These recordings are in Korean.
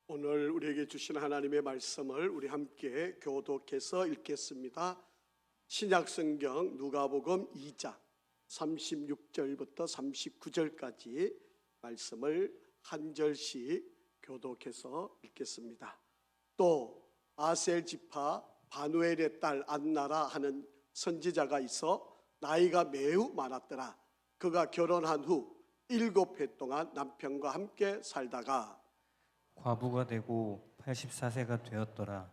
오늘 우리에게 주신 하나님의 말씀을 우리 함께 교독해서 읽겠습니다. 신약성경 누가복음 2장 36절부터 39절까지 말씀을 한 절씩 교독해서 읽겠습니다. 또 아셀 지파 바누엘의 딸 안나라 하는 선지자가 있어 나이가 매우 많았더라. 그가 결혼한 후 7해 동안 남편과 함께 살다가 과부가 되고 84세가 되었더라.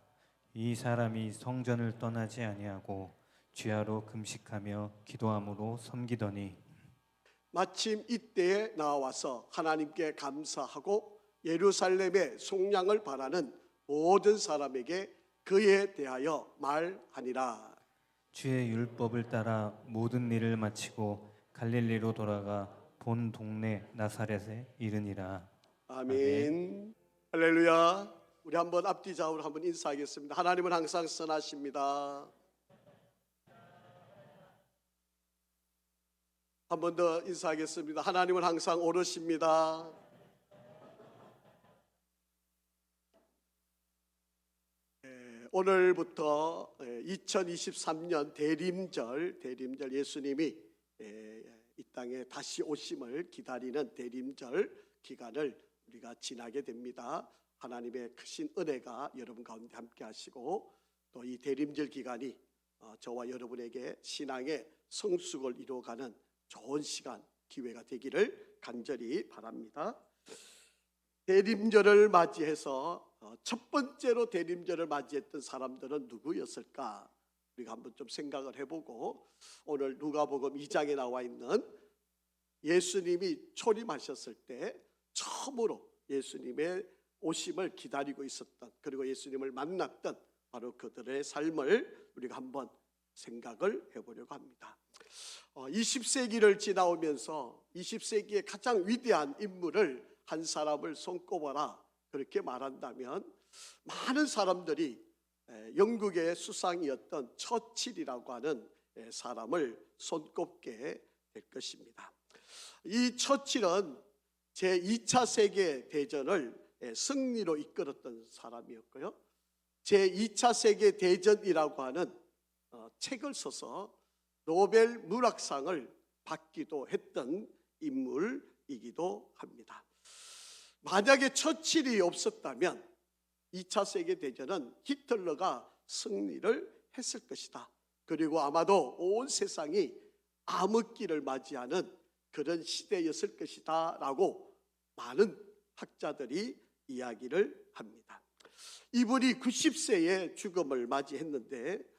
이 사람이 성전을 떠나지 아니하고 주야로 금식하며 기도함으로 섬기더니 마침 이때에 나와서 하나님께 감사하고 예루살렘의 속량을 바라는 모든 사람에게 그에 대하여 말하니라. 주의 율법을 따라 모든 일을 마치고 갈릴리로 돌아가 본 동네 나사렛에 이르니라. 아멘. 할렐루야. 우리 한번 앞뒤 좌우로 한번 인사하겠습니다. 하나님은 항상 선하십니다. 한 번 더 인사하겠습니다. 하나님은 항상 옳으십니다. 오늘부터 2023년 대림절 예수님이 이 땅에 다시 오심을 기다리는 대림절 기간을 우리가 지나게 됩니다. 하나님의 크신 은혜가 여러분 가운데 함께 하시고 또 이 대림절 기간이 저와 여러분에게 신앙의 성숙을 이루어가는 좋은 시간, 기회가 되기를 간절히 바랍니다. 대림절을 맞이해서 첫 번째로 대림절을 맞이했던 사람들은 누구였을까? 우리가 한번 좀 생각을 해보고 오늘 누가복음 2장에 나와 있는 예수님이 초림하셨을 때 처음으로 예수님의 오심을 기다리고 있었던, 그리고 예수님을 만났던 바로 그들의 삶을 우리가 한번 생각을 해보려고 합니다. 20세기를 지나오면서 20세기의 가장 위대한 인물을 한 사람을 손꼽아라 그렇게 말한다면 많은 사람들이 영국의 수상이었던 처칠이라고 하는 사람을 손꼽게 될 것입니다. 이 처칠은 제2차 세계대전을 승리로 이끌었던 사람이었고요, 제2차 세계대전이라고 하는 책을 써서 노벨 문학상을 받기도 했던 인물이기도 합니다. 만약에 처칠이 없었다면 2차 세계대전은 히틀러가 승리를 했을 것이다. 그리고 아마도 온 세상이 암흑기를 맞이하는 그런 시대였을 것이다 라고 많은 학자들이 이야기를 합니다. 이분이 90세의 죽음을 맞이했는데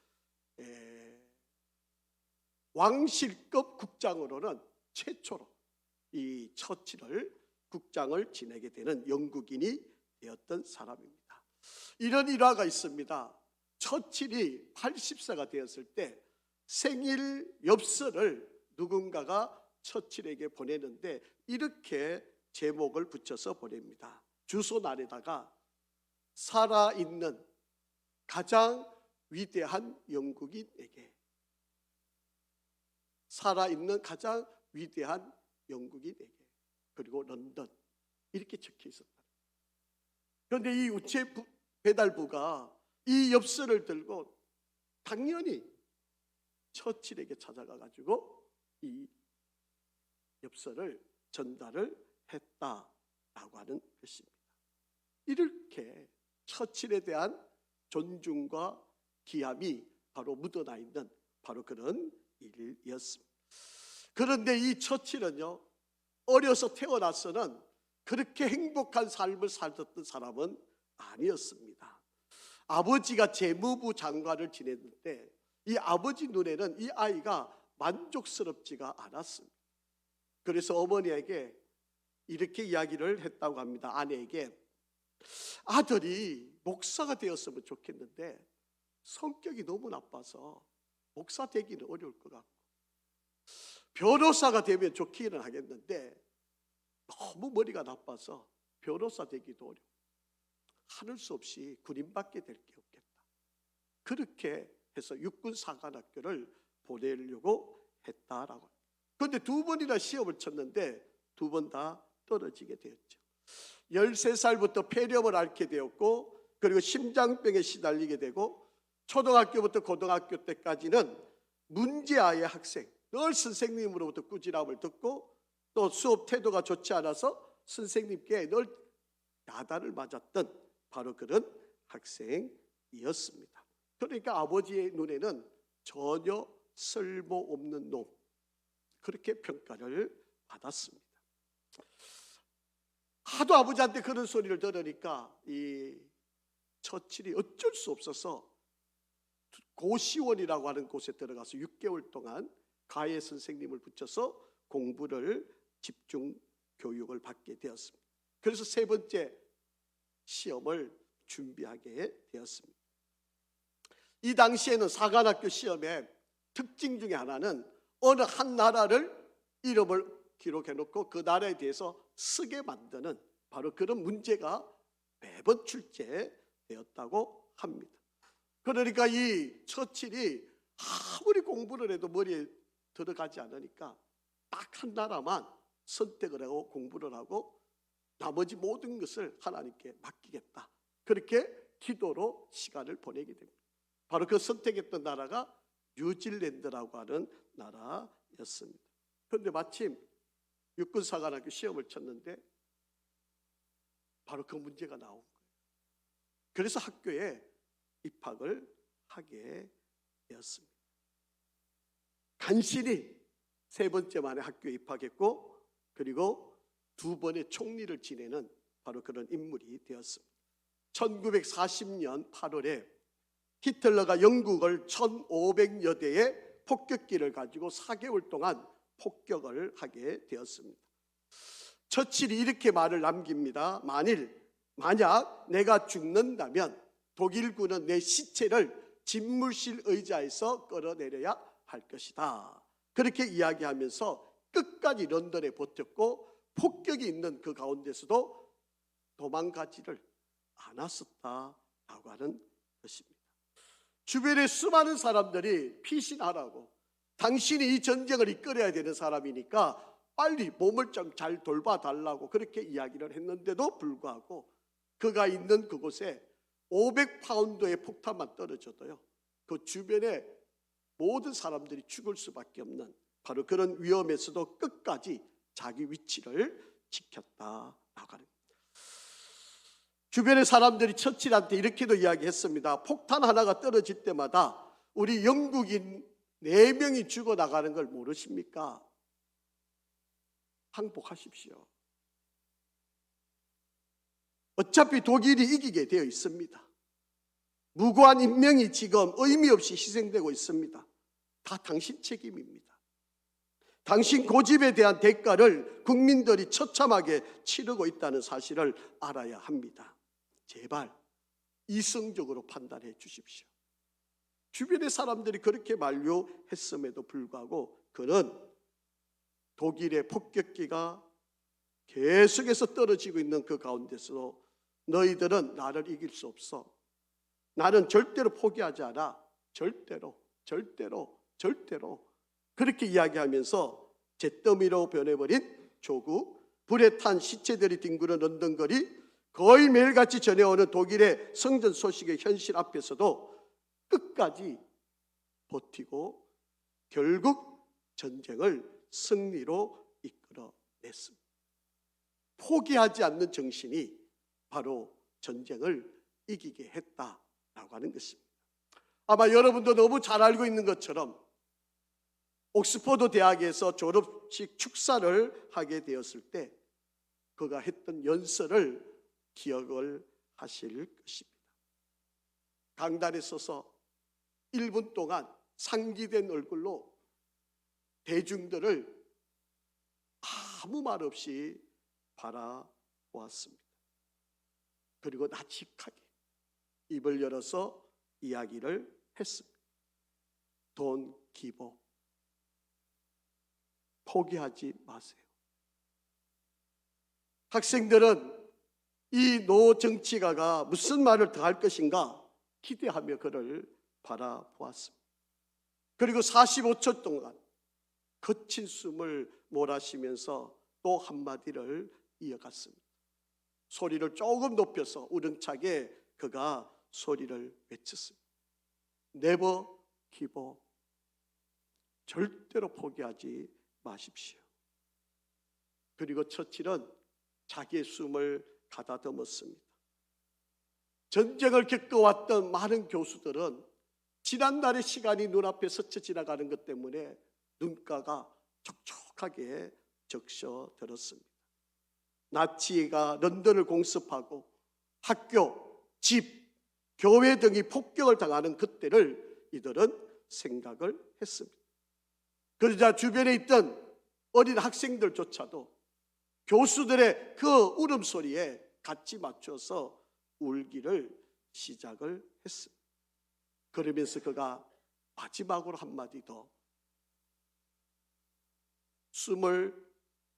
왕실급 국장으로는 최초로 이 처칠을 국장을 지내게 되는 영국인이 되었던 사람입니다. 이런 일화가 있습니다. 처칠이 80세가 되었을 때 생일 엽서를 누군가가 처칠에게 보내는데 이렇게 제목을 붙여서 보냅니다. 주소란에다가 살아있는 가장 위대한 영국인에게, 살아있는 가장 위대한 영국인에게, 그리고 런던, 이렇게 적혀 있었다. 그런데 이 우체 배달부가 이 엽서를 들고 당연히 처칠에게 찾아가 가지고 이 엽서를 전달을 했다라고 하는 것입니다. 이렇게 처칠에 대한 존중과 기함이 바로 묻어나 있는 바로 그런 일이었습니다. 그런데 이 처칠은요, 어려서 태어나서는 그렇게 행복한 삶을 살았던 사람은 아니었습니다. 아버지가 재무부 장관을 지냈는데 이 아버지 눈에는 이 아이가 만족스럽지가 않았습니다. 그래서 어머니에게 이렇게 이야기를 했다고 합니다. 아내에게 아들이 목사가 되었으면 좋겠는데 성격이 너무 나빠서 목사 되기는 어려울 것 같고, 변호사가 되면 좋기는 하겠는데 너무 머리가 나빠서 변호사 되기도 어려워. 하늘 수 없이 군인밖에 될 게 없겠다. 그렇게 해서 육군사관학교를 보내려고 했다라고. 그런데 2번이나 시험을 쳤는데 2번 다 떨어지게 되었죠. 13살부터 폐렴을 앓게 되었고, 그리고 심장병에 시달리게 되고, 초등학교부터 고등학교 때까지는 문제아의 학생, 늘 선생님으로부터 꾸지람을 듣고 또 수업 태도가 좋지 않아서 선생님께 늘 야단을 맞았던 바로 그런 학생이었습니다. 그러니까 아버지의 눈에는 전혀 쓸모없는 놈, 그렇게 평가를 받았습니다. 하도 아버지한테 그런 소리를 들으니까 이 처칠이 어쩔 수 없어서 고시원이라고 하는 곳에 들어가서 6개월 동안 가해 선생님을 붙여서 공부를 집중 교육을 받게 되었습니다. 그래서 세 번째 시험을 준비하게 되었습니다. 이 당시에는 사관학교 시험의 특징 중에 하나는 어느 한 나라를 이름을 기록해 놓고 그 나라에 대해서 쓰게 만드는 바로 그런 문제가 매번 출제되었다고 합니다. 그러니까 이 처칠이 아무리 공부를 해도 머리에 들어가지 않으니까 딱 한 나라만 선택을 하고 공부를 하고 나머지 모든 것을 하나님께 맡기겠다, 그렇게 기도로 시간을 보내게 됩니다. 바로 그 선택했던 나라가 뉴질랜드라고 하는 나라였습니다. 그런데 마침 육군사관학교 시험을 쳤는데 바로 그 문제가 나온 거예요. 그래서 학교에 입학을 하게 되었습니다. 간신히 세 번째 만에 학교에 입학했고, 그리고 두 번의 총리를 지내는 바로 그런 인물이 되었습니다. 1940년 8월에 히틀러가 영국을 1500여 대의 폭격기를 가지고 4개월 동안 폭격을 하게 되었습니다. 처칠이 이렇게 말을 남깁니다. 만약 내가 죽는다면 독일군은 내 시체를 집무실 의자에서 끌어내려야 할 것이다, 그렇게 이야기하면서 끝까지 런던에 버텼고 폭격이 있는 그 가운데서도 도망가지를 않았었다라고 하는 것입니다. 주변에 수많은 사람들이 피신하라고, 당신이 이 전쟁을 이끌어야 되는 사람이니까 빨리 몸을 좀 잘 돌봐달라고 그렇게 이야기를 했는데도 불구하고 그가 있는 그곳에 500파운드의 폭탄만 떨어져도요, 그 주변에 모든 사람들이 죽을 수밖에 없는 바로 그런 위험에서도 끝까지 자기 위치를 지켰다라고 하는 겁니다. 주변의 사람들이 처칠한테 이렇게도 이야기했습니다. 폭탄 하나가 떨어질 때마다 우리 영국인 4명이 죽어나가는 걸 모르십니까? 항복하십시오. 어차피 독일이 이기게 되어 있습니다. 무고한 인명이 지금 의미 없이 희생되고 있습니다. 다 당신 책임입니다. 당신 고집에 대한 대가를 국민들이 처참하게 치르고 있다는 사실을 알아야 합니다. 제발 이성적으로 판단해 주십시오. 주변의 사람들이 그렇게 만류했음에도 불구하고 그는 독일의 폭격기가 계속해서 떨어지고 있는 그 가운데서도 너희들은 나를 이길 수 없어. 나는 절대로 포기하지 않아. 절대로 그렇게 이야기하면서 잿더미로 변해버린 조국, 불에 탄 시체들이 뒹구는 런던 거리, 거의 매일같이 전해오는 독일의 성전 소식의 현실 앞에서도 끝까지 버티고 결국 전쟁을 승리로 이끌어냈습니다. 포기하지 않는 정신이 바로 전쟁을 이기게 했다라고 하는 것입니다. 아마 여러분도 너무 잘 알고 있는 것처럼 옥스퍼드 대학에서 졸업식 축사를 하게 되었을 때 그가 했던 연설을 기억을 하실 것입니다. 강단에 서서 1분 동안 상기된 얼굴로 대중들을 아무 말 없이 바라보았습니다. 그리고 나직하게 입을 열어서 이야기를 했습니다. Don't give up. 포기하지 마세요. 학생들은 이 노 정치가가 무슨 말을 더 할 것인가 기대하며 그를 바라보았습니다. 그리고 45초 동안 거친 숨을 몰아쉬면서 또 한마디를 이어갔습니다. 소리를 조금 높여서 우렁차게 그가 소리를 외쳤습니다. Never give up. 절대로 포기하지 마십시오. 그리고 처칠은 자기의 숨을 가다듬었습니다. 전쟁을 겪어왔던 많은 교수들은 지난날의 시간이 눈앞에 스쳐 지나가는 것 때문에 눈가가 촉촉하게 적셔들었습니다. 나치가 런던을 공습하고 학교, 집, 교회 등이 폭격을 당하는 그때를 이들은 생각을 했습니다. 그러자 주변에 있던 어린 학생들조차도 교수들의 그 울음소리에 같이 맞춰서 울기를 시작을 했습니다. 그러면서 그가 마지막으로 한마디 더 숨을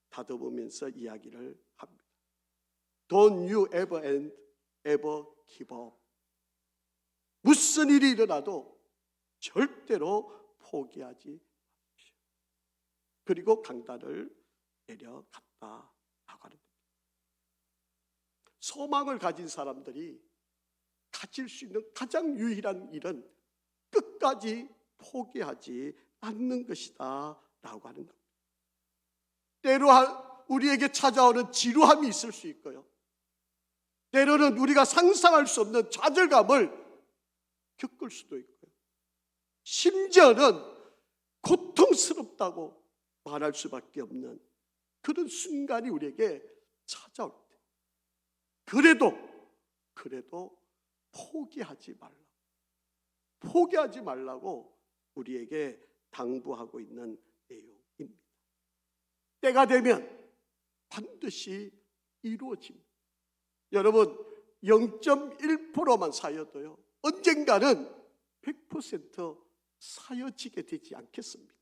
다듬으면서 이야기를 합니다. Don't you ever and ever give up. 무슨 일이 일어나도 절대로 포기하지 마십시오. 그리고 강단을 내려갔다라고 하는 겁니다. 소망을 가진 사람들이 가질 수 있는 가장 유일한 일은 끝까지 포기하지 않는 것이다 라고 하는 겁니다. 때로 우리에게 찾아오는 지루함이 있을 수 있고요. 때로는 우리가 상상할 수 없는 좌절감을 겪을 수도 있고요. 심지어는 고통스럽다고 말할 수밖에 없는 그런 순간이 우리에게 찾아올 때 그래도 포기하지 말라고 우리에게 당부하고 있는 내용입니다. 때가 되면 반드시 이루어집니다. 여러분 0.1%만 사여도요 언젠가는 100% 사여지게 되지 않겠습니까?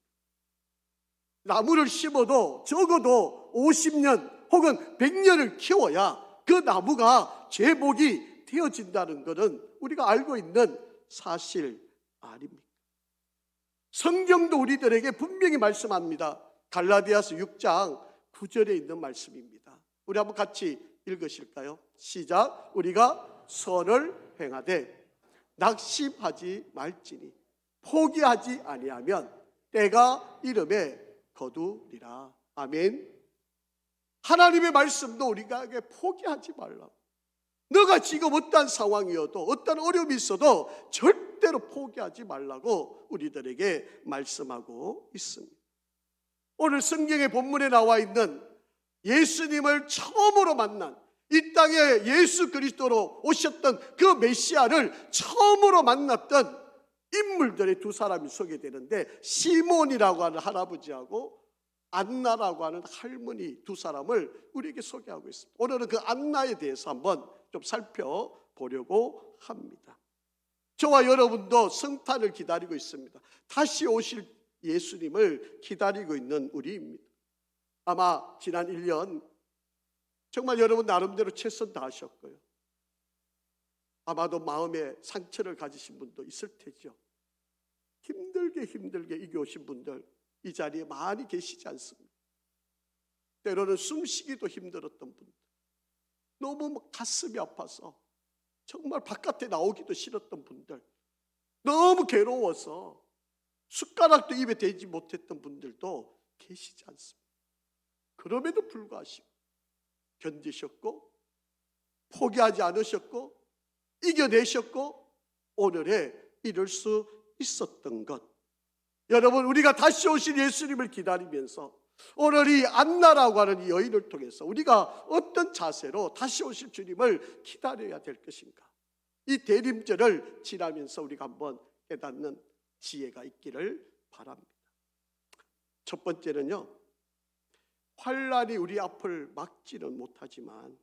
나무를 심어도 적어도 50년 혹은 100년을 키워야 그 나무가 제목이 되어진다는 것은 우리가 알고 있는 사실 아닙니까? 성경도 우리들에게 분명히 말씀합니다. 갈라디아서 6장 9절에 있는 말씀입니다. 우리 한번 같이 읽으실까요? 시작. 우리가 선을 행하되 낙심하지 말지니 포기하지 아니하면 때가 이름에 거두리라. 아멘. 하나님의 말씀도 우리에게 포기하지 말라고. 너가 지금 어떠한 상황이어도 어떤 어려움이 있어도 절대로 포기하지 말라고 우리들에게 말씀하고 있습니다. 오늘 성경의 본문에 나와 있는 예수님을 처음으로 만난 이 땅에 예수 그리스도로 오셨던 그 메시아를 처음으로 만났던 인물들의 두 사람이 소개되는데 시몬이라고 하는 할아버지하고 안나라고 하는 할머니 두 사람을 우리에게 소개하고 있습니다. 오늘은 그 안나에 대해서 한번 좀 살펴보려고 합니다. 저와 여러분도 성탄을 기다리고 있습니다. 다시 오실 예수님을 기다리고 있는 우리입니다. 아마 지난 1년 정말 여러분 나름대로 최선 다하셨고요. 아마도 마음에 상처를 가지신 분도 있을 테죠. 힘들게 이겨오신 분들 이 자리에 많이 계시지 않습니까? 때로는 숨쉬기도 힘들었던 분들, 너무 가슴이 아파서 정말 바깥에 나오기도 싫었던 분들, 너무 괴로워서 숟가락도 입에 대지 못했던 분들도 계시지 않습니까? 그럼에도 불구하고 견디셨고 포기하지 않으셨고 이겨내셨고 오늘에 이룰 수 있었던 것, 여러분 우리가 다시 오신 예수님을 기다리면서 오늘 이 안나라고 하는 이 여인을 통해서 우리가 어떤 자세로 다시 오실 주님을 기다려야 될 것인가, 이 대림절을 지나면서 우리가 한번 깨닫는 지혜가 있기를 바랍니다. 첫 번째는요, 환난이 우리 앞을 막지는 못하지만,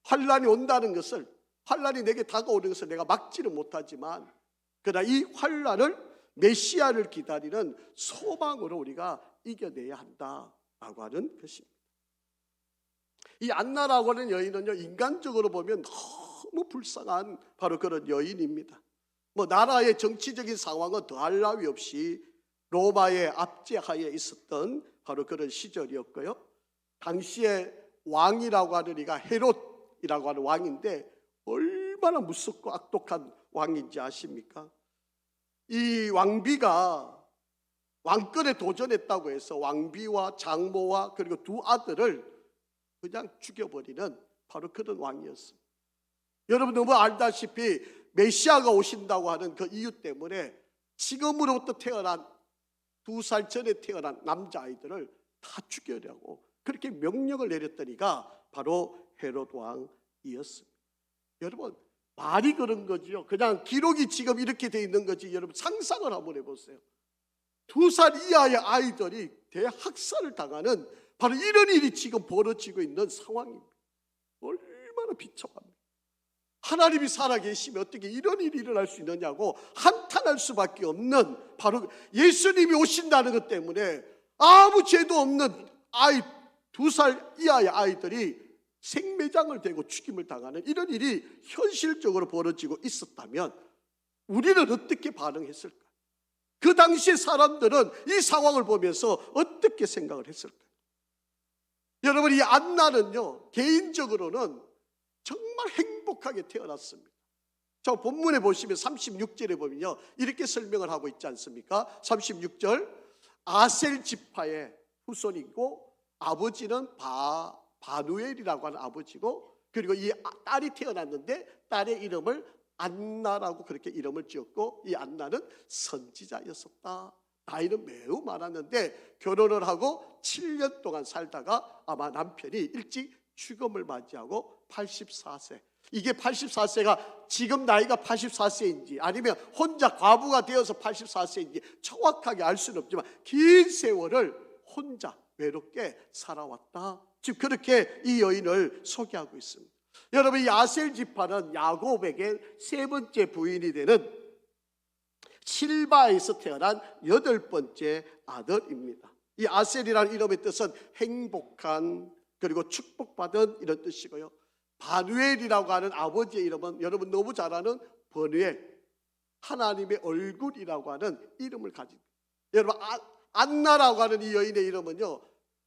환난이 온다는 것을, 환난이 내게 다가오는 것을 내가 막지는 못하지만, 그러나 이 환난을 메시아를 기다리는 소망으로 우리가 이겨내야 한다라고 하는 것입니다. 이 안나라고 하는 여인은요, 인간적으로 보면 너무 불쌍한 바로 그런 여인입니다. 나라의 정치적인 상황은 더할 나위 없이 로마의 압제하에 있었던 바로 그런 시절이었고요. 당시에 왕이라고 하는 이가 헤롯 헤롯이라고 하는 왕인데 얼마나 무섭고 악독한 왕인지 아십니까? 이 왕비가 왕권에 도전했다고 해서 왕비와 장모와 그리고 두 아들을 그냥 죽여버리는 바로 그런 왕이었습니다. 여러분 너무 알다시피 메시아가 오신다고 하는 그 이유 때문에 지금으로부터 태어난 2살 전에 태어난 남자아이들을 다 죽여려고 그렇게 명령을 내렸더니가 바로 헤롯 왕이었습니다. 여러분 말이 그런 거죠. 그냥 기록이 지금 이렇게 돼 있는 거지. 여러분 상상을 한번 해보세요. 2살 이하의 아이들이 대학살을 당하는 바로 이런 일이 지금 벌어지고 있는 상황입니다. 얼마나 비참합니까? 하나님이 살아계시면 어떻게 이런 일이 일어날 수 있느냐고 한탄할 수밖에 없는 바로 예수님이 오신다는 것 때문에 아무 죄도 없는 아이 2살 이하의 아이들이 생매장을 대고 죽임을 당하는 이런 일이 현실적으로 벌어지고 있었다면 우리는 어떻게 반응했을까? 그 당시의 사람들은 이 상황을 보면서 어떻게 생각을 했을까? 여러분 이 안나는요 개인적으로는 정말 행복하게 태어났습니다. 저 본문에 보시면 36절에 보면요 이렇게 설명을 하고 있지 않습니까? 36절 아셀 지파의 후손이고 아버지는 바누엘이라고 하는 아버지고 그리고 이 딸이 태어났는데 딸의 이름을 안나라고 그렇게 이름을 지었고 이 안나는 선지자였었다. 나이는 매우 많았는데 결혼을 하고 7년 동안 살다가 아마 남편이 일찍 죽음을 맞이하고 84세 이게 84세가 지금 나이가 84세인지 아니면 혼자 과부가 되어서 84세인지 정확하게 알 수는 없지만 긴 세월을 혼자 외롭게 살아왔다. 지금 그렇게 이 여인을 소개하고 있습니다. 여러분 이 아셀 지파는 야곱에게 세 번째 부인이 되는 실바에서 태어난 8번째 아들입니다. 이 아셀이라는 이름의 뜻은 행복한 그리고 축복받은 이런 뜻이고요. 바누엘이라고 하는 아버지의 이름은 여러분 너무 잘 아는 버누엘 하나님의 얼굴이라고 하는 이름을 가진 여러분 안나라고 하는 이 여인의 이름은요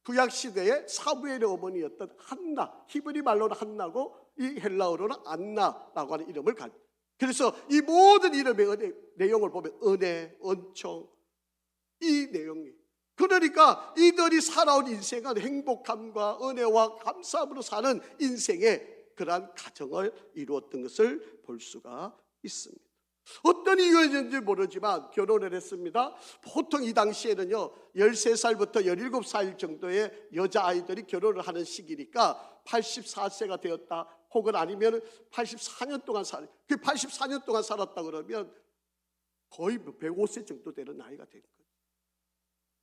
구약시대의 사무엘의 어머니였던 한나 히브리 말로는 한나고 이 헬라어로는 안나라고 하는 이름을 가진 그래서 이 모든 이름의 내용을 보면 은혜, 은총 이 내용이 그러니까 이들이 살아온 인생은 행복함과 은혜와 감사함으로 사는 인생의 그러한 가정을 이루었던 것을 볼 수가 있습니다. 어떤 이유였는지 모르지만 결혼을 했습니다. 보통 이 당시에는요 13살부터 17살 정도의 여자아이들이 결혼을 하는 시기니까 84세가 되었다 혹은 아니면 84년 동안 그 84년 동안 살았다 그러면 거의 105세 정도 되는 나이가 된 거예요.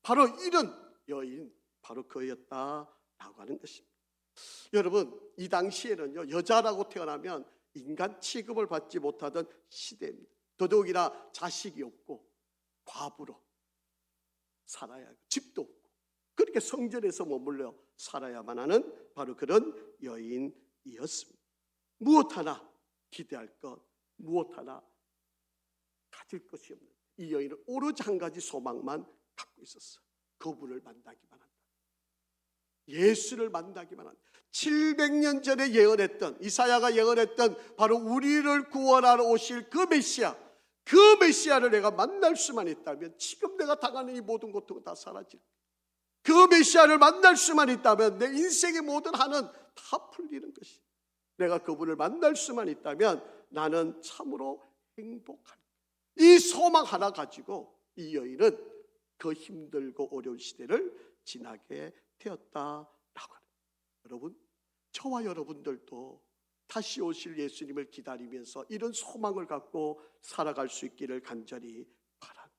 바로 이런 여인 바로 그였다라고 하는 것입니다. 여러분 이 당시에는요 여자라고 태어나면 인간 취급을 받지 못하던 시대입니다. 더더욱이나 자식이 없고 과부로 살아야 하고 집도 없고 그렇게 성전에서 머물러 살아야만 하는 바로 그런 여인이었습니다. 무엇 하나 기대할 것 무엇 하나 가질 것이 없는 이 여인은 오로지 한 가지 소망만 갖고 있었어요. 그분을 만나기만 한다. 예수를 만나기만 한다. 700년 전에 예언했던 이사야가 예언했던 바로 우리를 구원하러 오실 그 메시아를 내가 만날 수만 있다면 지금 내가 당하는 이 모든 고통은 다 사라질 거야. 그 메시아를 만날 수만 있다면 내 인생의 모든 한은 다 풀리는 것이 내가 그분을 만날 수만 있다면 나는 참으로 행복할 거야. 이 소망 하나 가지고 이 여인은 그 힘들고 어려운 시대를 지나게 되었다라고 합니다. 여러분 저와 여러분들도 다시 오실 예수님을 기다리면서 이런 소망을 갖고 살아갈 수 있기를 간절히 바랍니다.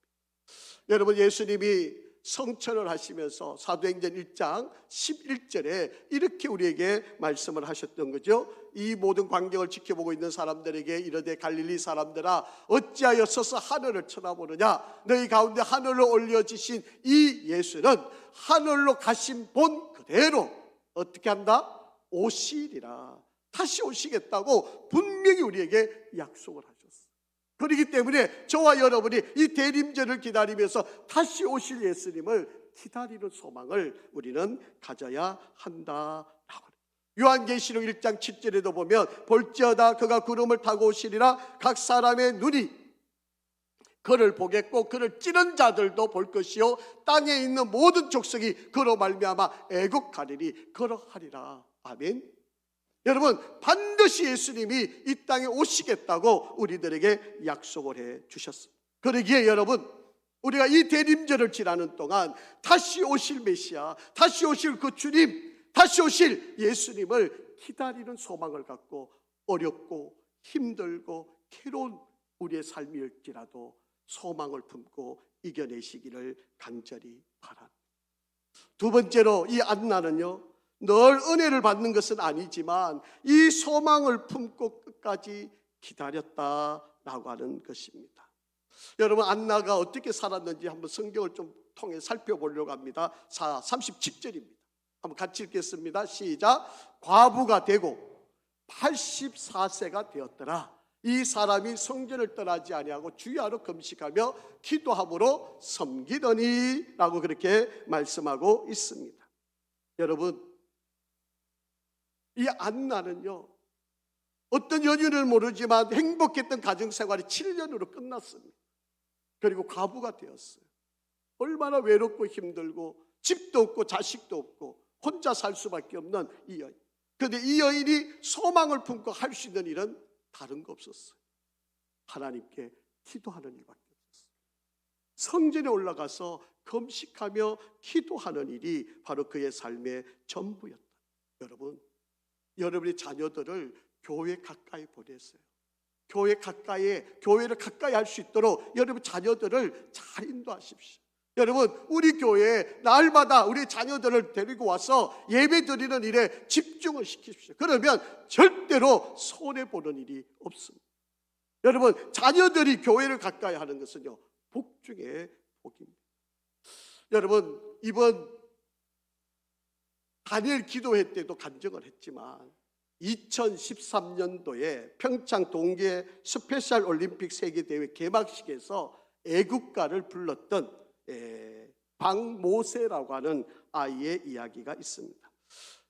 여러분 예수님이 성천을 하시면서 사도행전 1장 11절에 이렇게 우리에게 말씀을 하셨던 거죠. 이 모든 광경을 지켜보고 있는 사람들에게 이르되 갈릴리 사람들아 어찌하여 서서 하늘을 쳐다보느냐 너희 가운데 하늘로 올려지신 이 예수는 하늘로 가신 본 그대로 어떻게 한다? 오시리라. 다시 오시겠다고 분명히 우리에게 약속을 하셨어요. 그렇기 때문에 저와 여러분이 이 대림절을 기다리면서 다시 오실 예수님을 기다리는 소망을 우리는 가져야 한다라고 합니다. 요한계시록 1장 7절에도 보면 볼지어다 그가 구름을 타고 오시리라 각 사람의 눈이 그를 보겠고 그를 찌른 자들도 볼 것이요 땅에 있는 모든 족속이 그로 말미암아 애곡하리니 그러하리라. 아멘. 여러분, 반드시 예수님이 이 땅에 오시겠다고 우리들에게 약속을 해 주셨습니다. 그러기에 여러분, 우리가 이 대림절을 지나는 동안 다시 오실 메시아, 다시 오실 그 주님, 다시 오실 예수님을 기다리는 소망을 갖고 어렵고 힘들고 괴로운 우리의 삶일지라도 소망을 품고 이겨내시기를 간절히 바랍니다. 두 번째로 이 안나는요, 늘 은혜를 받는 것은 아니지만 이 소망을 품고 끝까지 기다렸다라고 하는 것입니다. 여러분, 안나가 어떻게 살았는지 한번 성경을 좀 통해 살펴보려고 합니다. 37절입니다. 한번 같이 읽겠습니다. 시작. 과부가 되고 84세가 되었더라. 이 사람이 성전을 떠나지 아니하고 주야로 금식하며 기도함으로 섬기더니 라고 그렇게 말씀하고 있습니다. 여러분, 이 안나는요, 어떤 연유를 모르지만 행복했던 가정생활이 7년으로 끝났습니다. 그리고 과부가 되었어요. 얼마나 외롭고 힘들고 집도 없고 자식도 없고 혼자 살 수밖에 없는 이 여인. 그런데 이 여인이 소망을 품고 할 수 있는 일은 다른 거 없었어요. 하나님께 기도하는 일밖에 없었어요. 성전에 올라가서 금식하며 기도하는 일이 바로 그의 삶의 전부였다. 여러분, 여러분의 자녀들을 교회 가까이 보내세요. 교회를 가까이 할 수 있도록 여러분 자녀들을 잘 인도하십시오. 여러분, 우리 교회에 날마다 우리 자녀들을 데리고 와서 예배 드리는 일에 집중을 시키십시오. 그러면 절대로 손해보는 일이 없습니다. 여러분, 자녀들이 교회를 가까이 하는 것은요, 복 중에 복입니다. 여러분, 이번 다니엘 기도회 때도 간증을 했지만 2013년도에 평창 동계 스페셜 올림픽 세계대회 개막식에서 애국가를 불렀던 박모세라고 하는 아이의 이야기가 있습니다.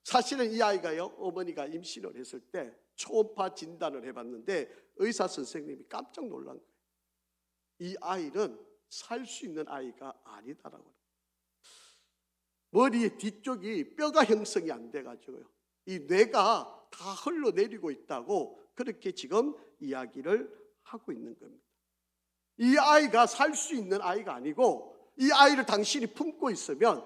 사실은 이 아이가요, 어머니가 임신을 했을 때 초음파 진단을 해봤는데 의사 선생님이 깜짝 놀란 거예요. 이 아이는 살 수 있는 아이가 아니다라고. 머리 뒤쪽이 뼈가 형성이 안 돼가지고요, 이 뇌가 다 흘러내리고 있다고 그렇게 지금 이야기를 하고 있는 겁니다. 이 아이가 살 수 있는 아이가 아니고 이 아이를 당신이 품고 있으면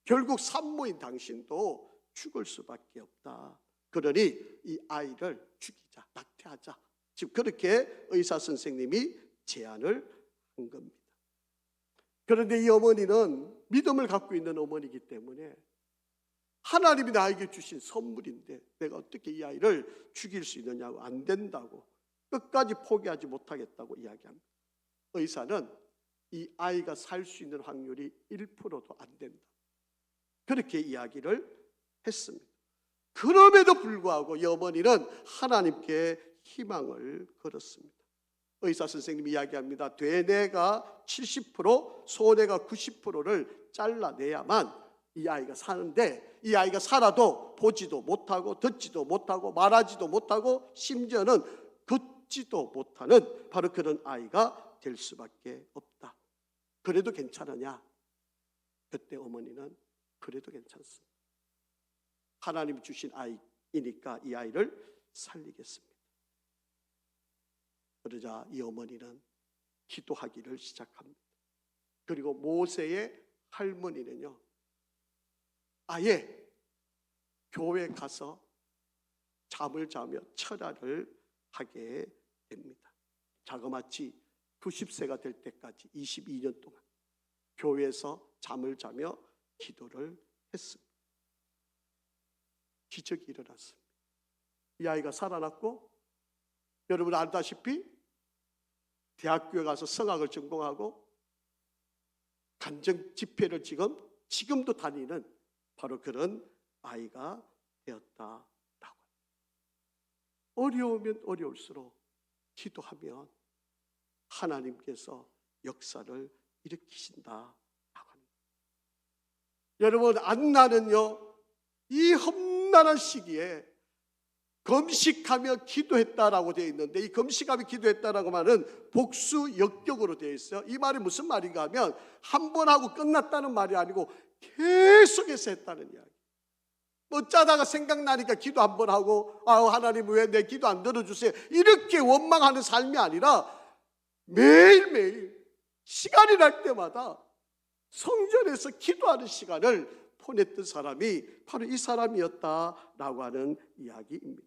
결국 산모인 당신도 죽을 수밖에 없다. 그러니 이 아이를 죽이자, 낙태하자. 지금 그렇게 의사 선생님이 제안을 한 겁니다. 그런데 이 어머니는 믿음을 갖고 있는 어머니이기 때문에 하나님이 나에게 주신 선물인데 내가 어떻게 이 아이를 죽일 수 있느냐고, 안 된다고, 끝까지 포기하지 못하겠다고 이야기합니다. 의사는 이 아이가 살 수 있는 확률이 1%도 안 된다, 그렇게 이야기를 했습니다. 그럼에도 불구하고 이 어머니는 하나님께 희망을 걸었습니다. 의사 선생님이 이야기합니다. 되뇌가 70%, 소뇌가 90%를 잘라내야만 이 아이가 사는데, 이 아이가 살아도 보지도 못하고 듣지도 못하고 말하지도 못하고 심지어는 걷지도 못하는 바로 그런 아이가 될 수밖에 없다. 그래도 괜찮으냐? 그때 어머니는 그래도 괜찮습니다. 하나님이 주신 아이이니까 이 아이를 살리겠습니다. 그러자 이 어머니는 기도하기를 시작합니다. 그리고 모세의 할머니는요, 아예 교회 가서 잠을 자며 철야를 하게 됩니다. 자그마치 90세가 될 때까지 22년 동안 교회에서 잠을 자며 기도를 했습니다. 기적이 일어났습니다. 이 아이가 살아났고, 여러분 알다시피 대학교에 가서 성악을 전공하고 간증 집회를 지금도 다니는 바로 그런 아이가 되었다라고. 어려우면 어려울수록 기도하면 하나님께서 역사를 일으키신다라고 합니다. 여러분, 안나는요, 이 험난한 시기에 금식하며 기도했다라고 되어 있는데, 이 금식하며 기도했다라고 말은 복수 역격으로 되어 있어요. 이 말이 무슨 말인가 하면 한 번 하고 끝났다는 말이 아니고 계속해서 했다는 이야기. 뭐 짜다가 생각나니까 기도 한 번 하고 하나님 왜 내 기도 안 들어주세요, 이렇게 원망하는 삶이 아니라 매일매일 시간이 날 때마다 성전에서 기도하는 시간을 보냈던 사람이 바로 이 사람이었다라고 하는 이야기입니다.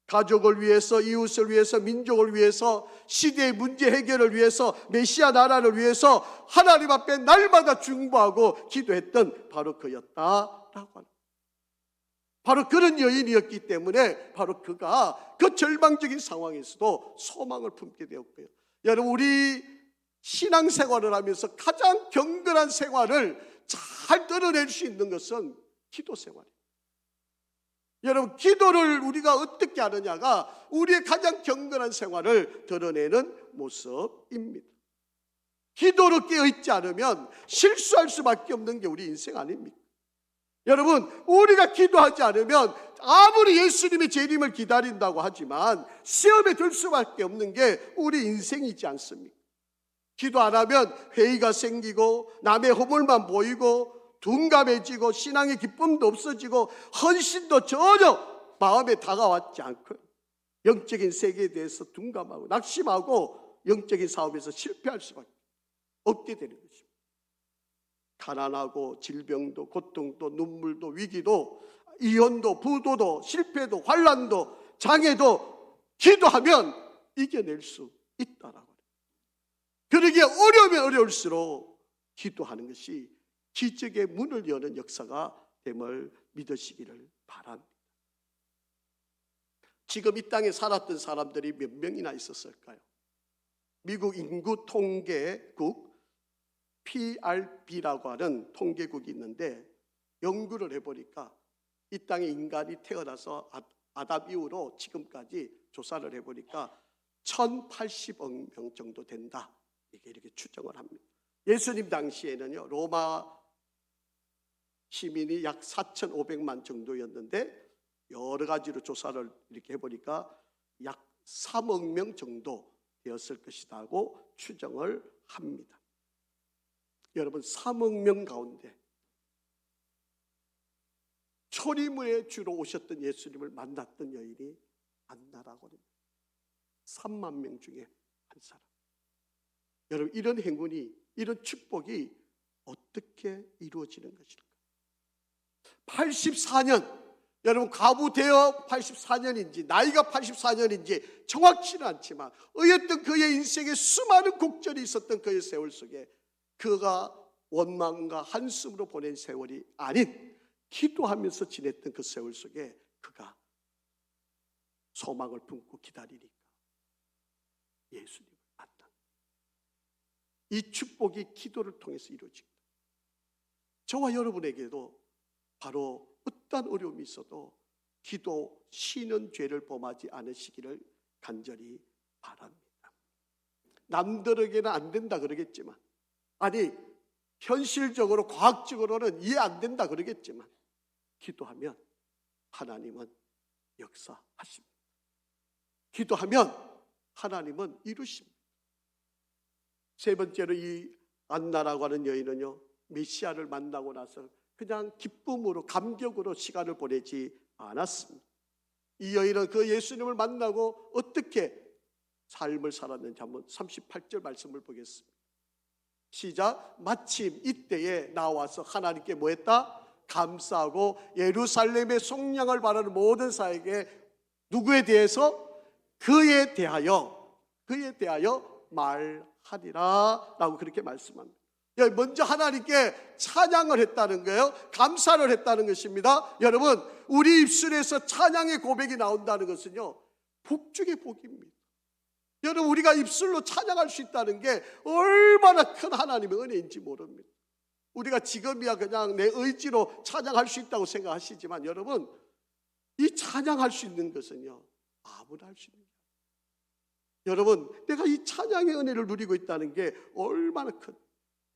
가족을 위해서, 이웃을 위해서, 민족을 위해서, 시대의 문제 해결을 위해서, 메시아 나라를 위해서 하나님 앞에 날마다 중보하고 기도했던 바로 그였다라고 합니다. 바로 그런 여인이었기 때문에 바로 그가 그 절망적인 상황에서도 소망을 품게 되었고요. 여러분, 우리 신앙생활을 하면서 가장 경건한 생활을 잘 드러낼 수 있는 것은 기도 생활이에요. 여러분, 기도를 우리가 어떻게 하느냐가 우리의 가장 경건한 생활을 드러내는 모습입니다. 기도로 깨어있지 않으면 실수할 수밖에 없는 게 우리 인생 아닙니까? 여러분, 우리가 기도하지 않으면 아무리 예수님의 재림을 기다린다고 하지만 시험에 들 수밖에 없는 게 우리 인생이지 않습니까? 기도 안 하면 회의가 생기고 남의 허물만 보이고 둔감해지고 신앙의 기쁨도 없어지고 헌신도 전혀 마음에 다가왔지 않고 영적인 세계에 대해서 둔감하고 낙심하고 영적인 사업에서 실패할 수밖에 없게 되는 것입니다. 가난하고 질병도 고통도 눈물도 위기도 이혼도 부도도 실패도 환난도 장애도 기도하면 이겨낼 수 있다라고. 그러기에 어려우면 어려울수록 기도하는 것이 기적의 문을 여는 역사가 됨을 믿으시기를 바랍니다. 지금 이 땅에 살았던 사람들이 몇 명이나 있었을까요? 미국 인구 통계국 PRB라고 하는 통계국이 있는데 연구를 해보니까 이 땅에 인간이 태어나서 아담 이후로 지금까지 조사를 해보니까 1080억 명 정도 된다, 이렇게 추정을 합니다. 예수님 당시에는요, 로마 시민이 약 4,500만 정도였는데 여러 가지로 조사를 이렇게 해보니까 약 3억 명 정도 되었을 것이라고 추정을 합니다. 여러분, 3억 명 가운데 초리무에 주로 오셨던 예수님을 만났던 여인이 안나라고 합니다. 3만 명 중에 한 사람. 여러분, 이런 행운이, 이런 축복이 어떻게 이루어지는 것일까? 84년, 여러분 과부 되어 84년인지 나이가 84년인지 정확치는 않지만 어쨌든 그의 인생에 수많은 곡절이 있었던 그의 세월 속에 그가 원망과 한숨으로 보낸 세월이 아닌 기도하면서 지냈던 그 세월 속에 그가 소망을 품고 기다리니까 예수님을 만나. 이 축복이 기도를 통해서 이루어집니다. 저와 여러분에게도 바로 어떠한 어려움이 있어도 기도 쉬는 죄를 범하지 않으시기를 간절히 바랍니다. 남들에게는 안 된다 그러겠지만, 아니 현실적으로 과학적으로는 이해 안 된다 그러겠지만 기도하면 하나님은 역사하십니다. 기도하면 하나님은 이루십니다. 세 번째로 이 안나라고 하는 여인은요, 메시아를 만나고 나서 그냥 기쁨으로 감격으로 시간을 보내지 않았습니다. 이 여인은 그 예수님을 만나고 어떻게 삶을 살았는지 한번 38절 말씀을 보겠습니다. 시작. 마침 이때에 나와서 하나님께 뭐 했다? 감사하고 예루살렘의 속량을 바라는 모든 사에게 누구에 대해서? 그에 대하여 말하리라 라고 그렇게 말씀합니다. 먼저 하나님께 찬양을 했다는 거예요. 감사를 했다는 것입니다. 여러분, 우리 입술에서 찬양의 고백이 나온다는 것은요, 복중의 복입니다. 여러분, 우리가 입술로 찬양할 수 있다는 게 얼마나 큰 하나님의 은혜인지 모릅니다. 우리가 지금이야 그냥 내 의지로 찬양할 수 있다고 생각하시지만 여러분, 이 찬양할 수 있는 것은요, 아무나 할 수 있는 거예요. 여러분, 내가 이 찬양의 은혜를 누리고 있다는 게 얼마나 큰,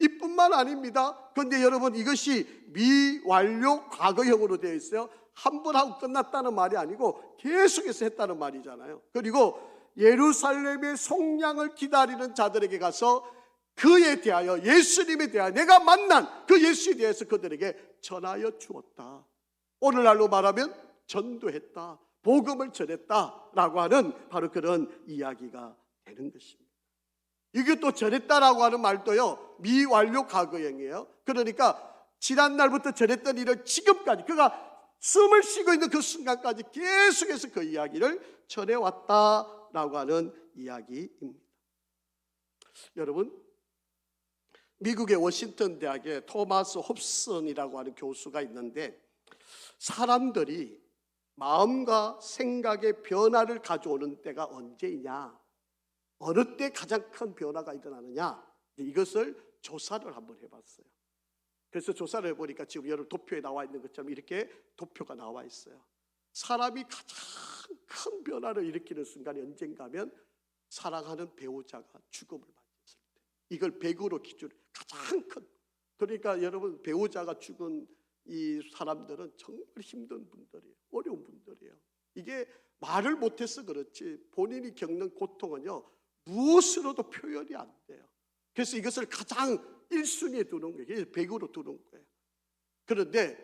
이뿐만 아닙니다. 그런데 여러분, 이것이 미완료 과거형으로 되어 있어요. 한 번 하고 끝났다는 말이 아니고 계속해서 했다는 말이잖아요. 그리고 예루살렘의 속량을 기다리는 자들에게 가서 그에 대하여, 예수님에 대하여, 내가 만난 그 예수에 대해서 그들에게 전하여 주었다. 오늘날로 말하면 전도했다, 복음을 전했다라고 하는 바로 그런 이야기가 되는 것입니다. 이게 또 전했다라고 하는 말도요, 미완료 과거형이에요. 그러니까 지난날부터 전했던 일을 지금까지, 그가 숨을 쉬고 있는 그 순간까지 계속해서 그 이야기를 전해왔다라고 하는 이야기입니다. 여러분, 미국의 워싱턴 대학에 토마스 홉슨이라고 하는 교수가 있는데, 사람들이 마음과 생각의 변화를 가져오는 때가 언제이냐, 어느 때 가장 큰 변화가 일어나느냐, 이것을 조사를 한번 해봤어요. 그래서 조사를 해보니까 지금 여러분 도표에 나와 있는 것처럼 이렇게 도표가 나와 있어요. 사람이 가장 큰 변화를 일으키는 순간이 언젠가 하면 사랑하는 배우자가 죽음을 맞이했을 때, 이걸 100으로 기준, 가장 큰. 그러니까 여러분, 배우자가 죽은 이 사람들은 정말 힘든 분들이에요. 어려운 분들이에요. 이게 말을 못해서 그렇지 본인이 겪는 고통은요, 무엇으로도 표현이 안 돼요. 그래서 이것을 가장 1순위에 두는 거예요. 100으로 두는 거예요. 그런데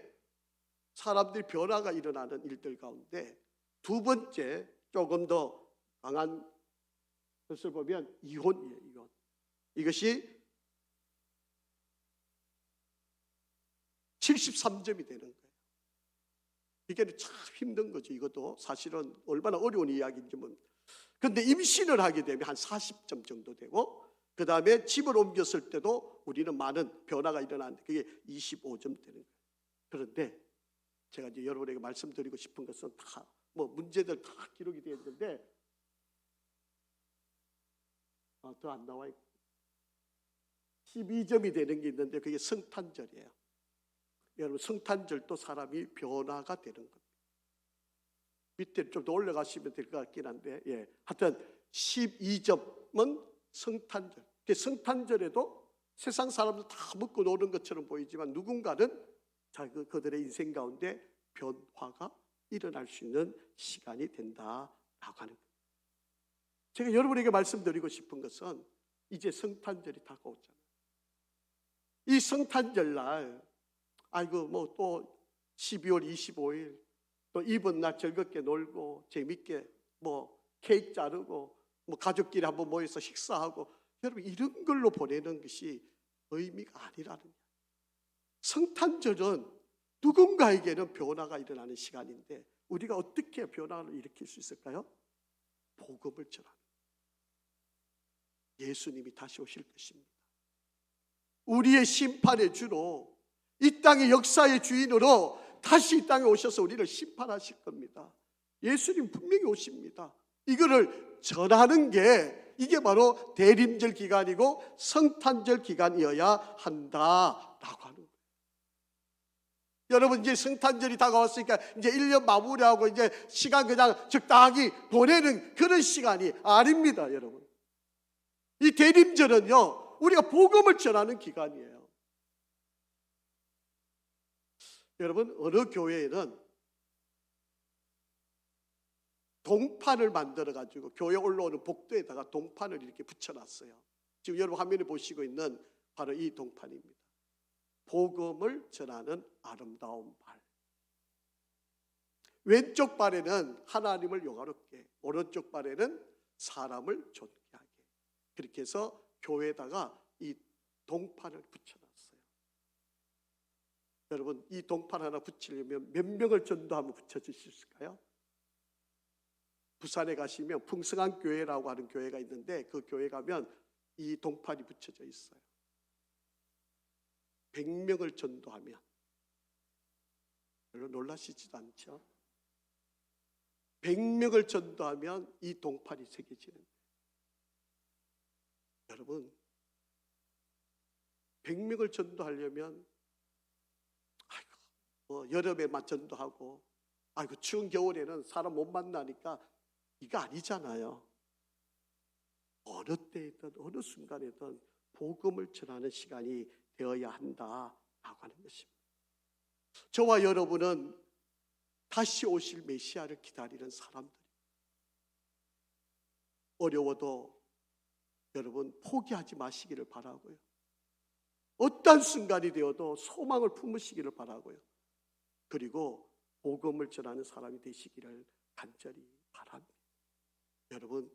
사람들이 변화가 일어나는 일들 가운데 두 번째, 조금 더 강한 것을 보면 이혼이에요. 이혼. 이것이 73점이 되는 거예요. 이게 참 힘든 거죠. 이것도 사실은 얼마나 어려운 이야기인지. 그런데 임신을 하게 되면 한 40점 정도 되고, 그 다음에 집을 옮겼을 때도 우리는 많은 변화가 일어나는데 그게 25점 되는 거예요. 그런데 제가 이제 여러분에게 말씀드리고 싶은 것은 다 문제들 다 기록이 되어 있는데 더 안 나와 있고 12점이 되는 게 있는데 그게 성탄절이에요. 여러분, 성탄절도 사람이 변화가 되는 겁니다. 밑에 좀 더 올라가시면 될 것 같긴 한데, 하여튼 12점은 성탄절. 성탄절에도 세상 사람들 다 먹고 노는 것처럼 보이지만 누군가는 그들의 인생 가운데 변화가 일어날 수 있는 시간이 된다라고 하는 거예요. 제가 여러분에게 말씀드리고 싶은 것은 이제 성탄절이 다가오잖아요. 이 성탄절 날, 또 12월 25일 또 이번 날 즐겁게 놀고 재밌게 케이크 자르고 가족끼리 한번 모여서 식사하고, 여러분, 이런 걸로 보내는 것이 의미가 아니라는 거예요. 성탄절은 누군가에게는 변화가 일어나는 시간인데 우리가 어떻게 변화를 일으킬 수 있을까요? 복음을 전하는, 예수님이 다시 오실 것입니다. 우리의 심판의 주로, 이 땅의 역사의 주인으로 다시 이 땅에 오셔서 우리를 심판하실 겁니다. 예수님 분명히 오십니다. 이거를 전하는 게, 이게 바로 대림절 기간이고 성탄절 기간이어야 한다라고 하는 거예요. 여러분, 이제 성탄절이 다가왔으니까 이제 1년 마무리하고 이제 시간 그냥 적당히 보내는 그런 시간이 아닙니다. 여러분, 이 대림절은요, 우리가 복음을 전하는 기간이에요. 여러분, 어느 교회에는 동판을 만들어 가지고 교회 올라오는 복도에다가 동판을 이렇게 붙여놨어요. 지금 여러분 화면에 보시고 있는 바로 이 동판입니다. 복음을 전하는 아름다운 발. 왼쪽 발에는 하나님을 영화롭게, 오른쪽 발에는 사람을 존귀하게. 그렇게 해서 교회에다가 이 동판을 붙여놨어요. 여러분, 이 동판 하나 붙이려면 몇 명을 전도하면 붙여주실 수 있을까요? 부산에 가시면 풍성한 교회라고 하는 교회가 있는데 그 교회 가면 이 동판이 붙여져 있어요. 100명을 전도하면, 별로 놀라시지도 않죠? 100명을 전도하면 이 동판이 새겨지는 거예요. 여러분, 100명을 전도하려면 여름에만 전도하고 추운 겨울에는 사람 못 만나니까 이거 아니잖아요. 어느 때이든 어느 순간이든 복음을 전하는 시간이 되어야 한다라고 하는 것입니다. 저와 여러분은 다시 오실 메시아를 기다리는 사람들입니다. 어려워도 여러분 포기하지 마시기를 바라고요. 어떤 순간이 되어도 소망을 품으시기를 바라고요. 그리고 복음을 전하는 사람이 되시기를 간절히 바랍니다. 여러분,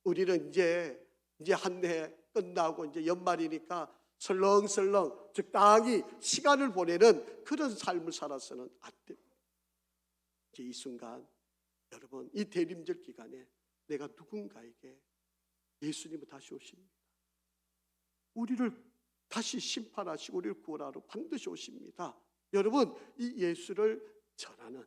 우리는 이제 한 해 끝나고 이제 연말이니까 설렁설렁 적당히 시간을 보내는 그런 삶을 살아서는 안 됩니다. 이제 이 순간 여러분, 이 대림절 기간에 내가 누군가에게 예수님은 다시 오십니다. 우리를 다시 심판하시고 우리를 구원하러 반드시 오십니다. 여러분, 이 예수를 전하는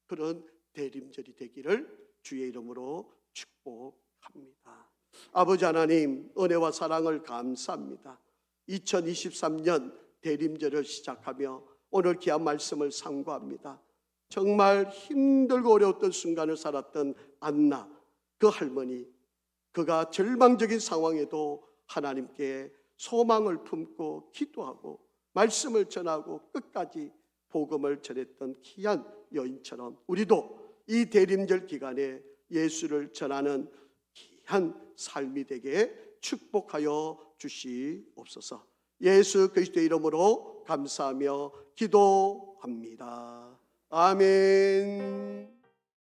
그런 대림절이 되기를 주의 이름으로 축복합니다. 아버지 하나님, 은혜와 사랑을 감사합니다. 2023년 대림절을 시작하며 오늘 귀한 말씀을 상고합니다. 정말 힘들고 어려웠던 순간을 살았던 안나, 그 할머니, 그가 절망적인 상황에도 하나님께 소망을 품고 기도하고 말씀을 전하고 끝까지 복음을 전했던 귀한 여인처럼 우리도 이 대림절 기간에 예수를 전하는 귀한 삶이 되게 축복하여 주시옵소서. 예수 그리스도의 이름으로 감사하며 기도합니다. 아멘.